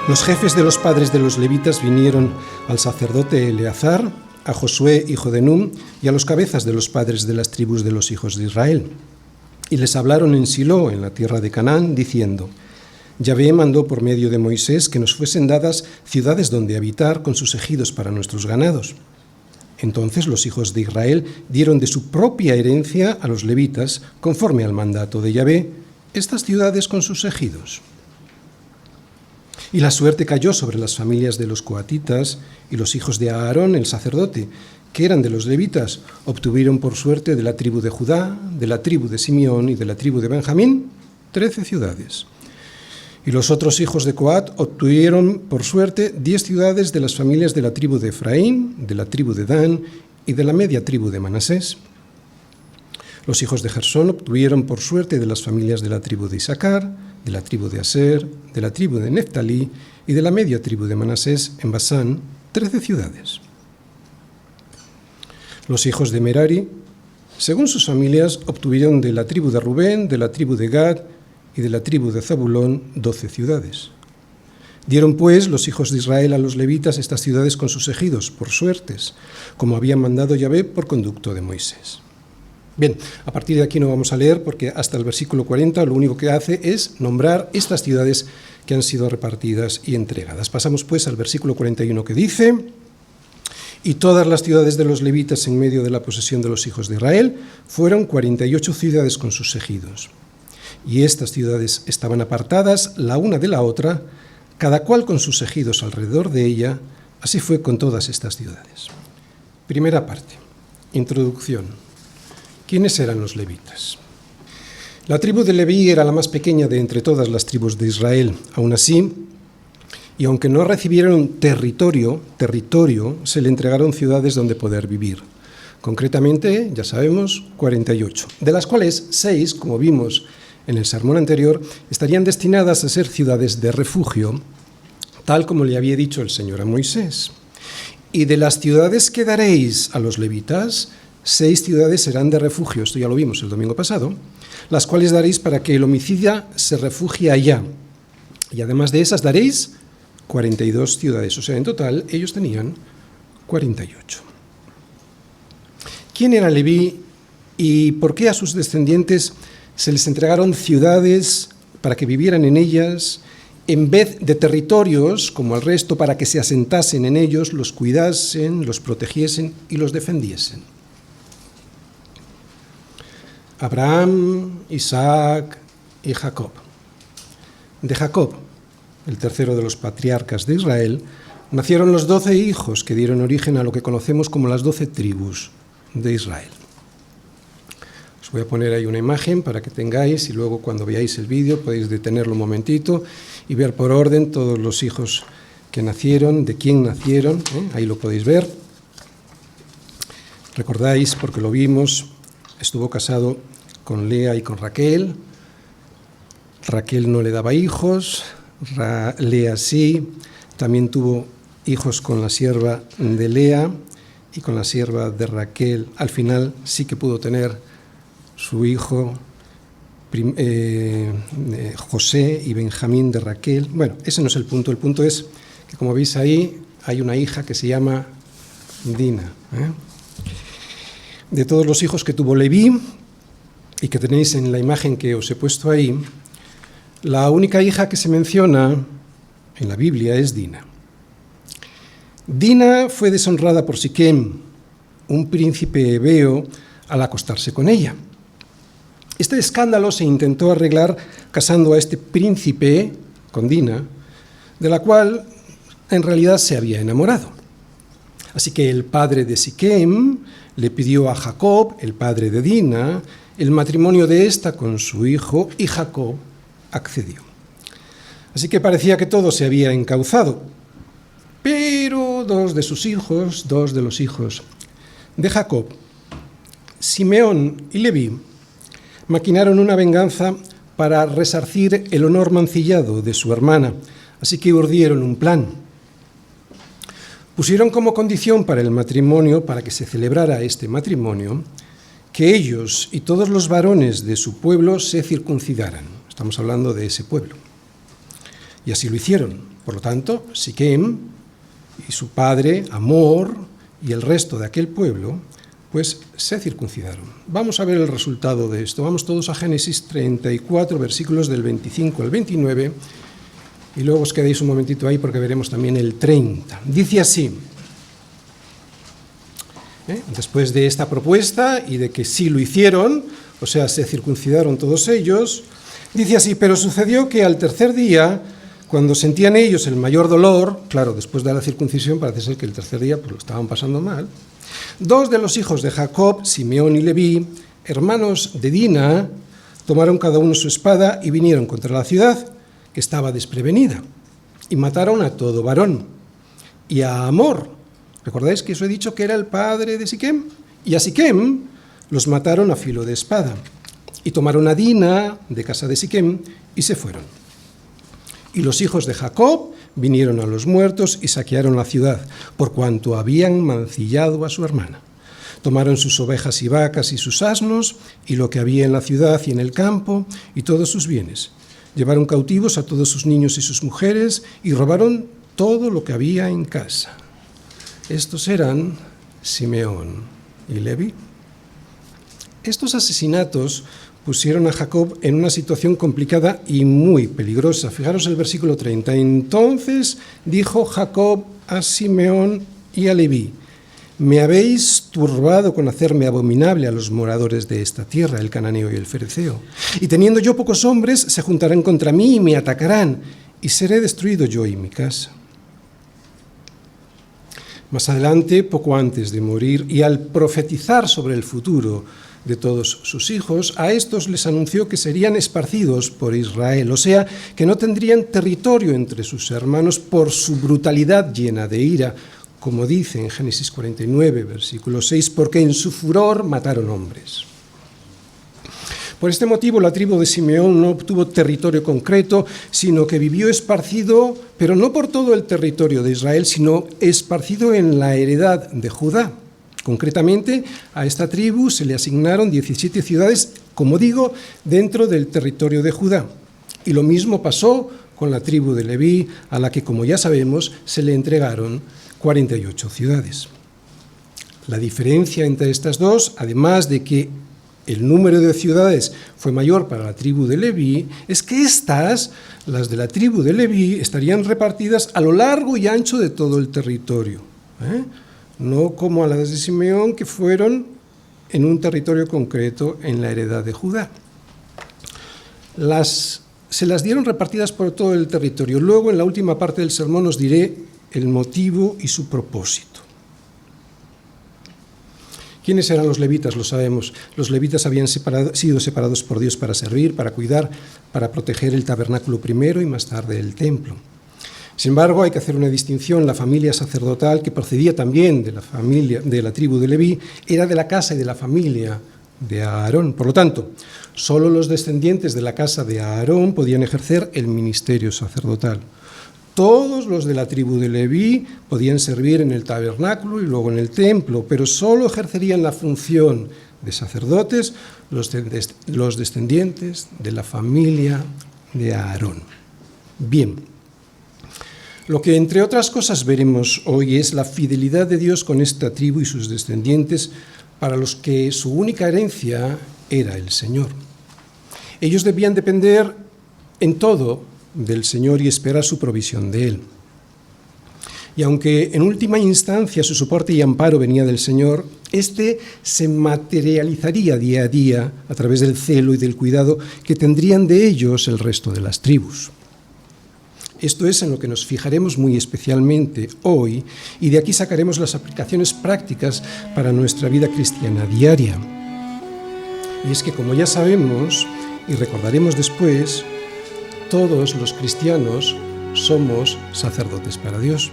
Los jefes de los padres de los levitas vinieron al sacerdote Eleazar, a Josué, hijo de Nun, y a los cabezas de los padres de las tribus de los hijos de Israel. Y les hablaron en Silo, en la tierra de Canaán, diciendo: Yahvé mandó por medio de Moisés que nos fuesen dadas ciudades donde habitar con sus ejidos para nuestros ganados. Entonces los hijos de Israel dieron de su propia herencia a los levitas, conforme al mandato de Yahvé, estas ciudades con sus ejidos. Y la suerte cayó sobre las familias de los coatitas, y los hijos de Aarón, el sacerdote, que eran de los levitas, obtuvieron por suerte de la tribu de Judá, de la tribu de Simeón y de la tribu de Benjamín 13 ciudades. Y los otros hijos de Coat obtuvieron por suerte 10 ciudades de las familias de la tribu de Efraín, de la tribu de Dan y de la media tribu de Manasés. Los hijos de Gersón obtuvieron por suerte de las familias de la tribu de Isaacar, de la tribu de Aser, de la tribu de Neftalí y de la media tribu de Manasés en Basán 13 ciudades. Los hijos de Merari, según sus familias, obtuvieron de la tribu de Rubén, de la tribu de Gad y de la tribu de Zabulón 12 ciudades. Dieron pues los hijos de Israel a los levitas estas ciudades con sus ejidos, por suertes, como había mandado Yahvé por conducto de Moisés. Bien, a partir de aquí no vamos a leer porque hasta el versículo 40 lo único que hace es nombrar estas ciudades que han sido repartidas y entregadas. Pasamos pues al versículo 41 que dice: Y todas las ciudades de los levitas en medio de la posesión de los hijos de Israel fueron 48 ciudades con sus ejidos. Y estas ciudades estaban apartadas la una de la otra, cada cual con sus ejidos alrededor de ella. Así fue con todas estas ciudades. Primera parte, introducción. ¿Quiénes eran los levitas? La tribu de Leví era la más pequeña de entre todas las tribus de Israel. Aún así, y aunque no recibieron territorio, se le entregaron ciudades donde poder vivir. Concretamente, ya sabemos, 48, de las cuales 6, como vimos en el sermón anterior, estarían destinadas a ser ciudades de refugio, tal como le había dicho el Señor a Moisés. Y de las ciudades que daréis a los levitas, 6 ciudades serán de refugio, esto ya lo vimos el domingo pasado, las cuales daréis para que el homicida se refugie allá. Y además de esas daréis 42 ciudades, o sea, en total ellos tenían 48. ¿Quién era Leví y por qué a sus descendientes se les entregaron ciudades para que vivieran en ellas, en vez de territorios, como al resto, para que se asentasen en ellos, los cuidasen, los protegiesen y los defendiesen? Abraham, Isaac y Jacob. De Jacob, el tercero de los patriarcas de Israel, nacieron los 12 hijos que dieron origen a lo que conocemos como las 12 tribus de Israel. Os voy a poner ahí una imagen para que tengáis, y luego cuando veáis el vídeo podéis detenerlo un momentito y ver por orden todos los hijos que nacieron, de quién nacieron, ahí lo podéis ver. Recordáis, porque lo vimos, estuvo casado con Lea y con Raquel. Raquel no le daba hijos, Lea sí. También tuvo hijos con la sierva de Lea y con la sierva de Raquel. Al final sí que pudo tener su hijo José y Benjamín de Raquel. Bueno, ese no es el punto. El punto es que, como veis ahí, hay una hija que se llama Dina. De todos los hijos que tuvo Leví, y que tenéis en la imagen que os he puesto ahí, la única hija que se menciona en la Biblia es Dina. Dina fue deshonrada por Siquem, un príncipe hebeo, al acostarse con ella. Este escándalo se intentó arreglar casando a este príncipe con Dina, de la cual en realidad se había enamorado. Así que el padre de Siquem le pidió a Jacob, el padre de Dina, el matrimonio de esta con su hijo, y Jacob accedió. Así que parecía que todo se había encauzado, pero dos de los hijos de Jacob, Simeón y Leví, maquinaron una venganza para resarcir el honor mancillado de su hermana, así que urdieron un plan. Pusieron como condición para el matrimonio, para que se celebrara este matrimonio, que ellos y todos los varones de su pueblo se circuncidaran. Estamos hablando de ese pueblo. Y así lo hicieron. Por lo tanto, Siquem y su padre, Hamor, y el resto de aquel pueblo, pues se circuncidaron. Vamos a ver el resultado de esto. Vamos todos a Génesis 34, versículos del 25 al 29, y luego os quedéis un momentito ahí porque veremos también el 30. Dice así, después de esta propuesta y de que sí lo hicieron, o sea, se circuncidaron todos ellos, dice así: pero sucedió que al tercer día, cuando sentían ellos el mayor dolor, claro, después de la circuncisión parece ser que el tercer día pues lo estaban pasando mal, dos de los hijos de Jacob, Simeón y Leví, hermanos de Dina, tomaron cada uno su espada y vinieron contra la ciudad, que estaba desprevenida, y mataron a todo varón. Y a Hamor, ¿recordáis que os he dicho que era el padre de Siquem? Y a Siquem los mataron a filo de espada. Y tomaron a Dina de casa de Siquem y se fueron. Y los hijos de Jacob vinieron a los muertos y saquearon la ciudad, por cuanto habían mancillado a su hermana. Tomaron sus ovejas y vacas y sus asnos, y lo que había en la ciudad y en el campo, y todos sus bienes. Llevaron cautivos a todos sus niños y sus mujeres, y robaron todo lo que había en casa. Estos eran Simeón y Leví. Estos asesinatos pusieron a Jacob en una situación complicada y muy peligrosa. Fijaros el versículo 30. Entonces dijo Jacob a Simeón y a Leví: me habéis turbado con hacerme abominable a los moradores de esta tierra, el cananeo y el fereceo. Y teniendo yo pocos hombres, se juntarán contra mí y me atacarán, y seré destruido yo y mi casa. Más adelante, poco antes de morir, y al profetizar sobre el futuro de todos sus hijos, a estos les anunció que serían esparcidos por Israel, o sea, que no tendrían territorio entre sus hermanos por su brutalidad llena de ira, como dice en Génesis 49, versículo 6, porque en su furor mataron hombres. Por este motivo, la tribu de Simeón no obtuvo territorio concreto, sino que vivió esparcido, pero no por todo el territorio de Israel, sino esparcido en la heredad de Judá. Concretamente, a esta tribu se le asignaron 17 ciudades, como digo, dentro del territorio de Judá. Y lo mismo pasó con la tribu de Leví, a la que, como ya sabemos, se le entregaron 48 ciudades. La diferencia entre estas dos, además de que el número de ciudades fue mayor para la tribu de Leví, es que estas, las de la tribu de Leví, estarían repartidas a lo largo y ancho de todo el territorio, no como a las de Simeón, que fueron en un territorio concreto en la heredad de Judá. Se las dieron repartidas por todo el territorio. Luego, en la última parte del sermón, os diré el motivo y su propósito. ¿Quiénes eran los levitas? Lo sabemos. Los levitas habían sido separados por Dios para servir, para cuidar, para proteger el tabernáculo primero y más tarde el templo. Sin embargo, hay que hacer una distinción. La familia sacerdotal, que procedía también de la tribu de Leví, era de la casa y de la familia de Aarón. Por lo tanto, solo los descendientes de la casa de Aarón podían ejercer el ministerio sacerdotal. Todos los de la tribu de Leví podían servir en el tabernáculo y luego en el templo, pero solo ejercerían la función de sacerdotes los descendientes de la familia de Aarón. Bien, lo que entre otras cosas veremos hoy es la fidelidad de Dios con esta tribu y sus descendientes, para los que su única herencia era el Señor. Ellos debían depender en todo del Señor y esperar su provisión de Él. Y aunque en última instancia su soporte y amparo venía del Señor, este se materializaría día a día a través del celo y del cuidado que tendrían de ellos el resto de las tribus. Esto es en lo que nos fijaremos muy especialmente hoy, y de aquí sacaremos las aplicaciones prácticas para nuestra vida cristiana diaria. Y es que, como ya sabemos y recordaremos después, todos los cristianos somos sacerdotes para Dios.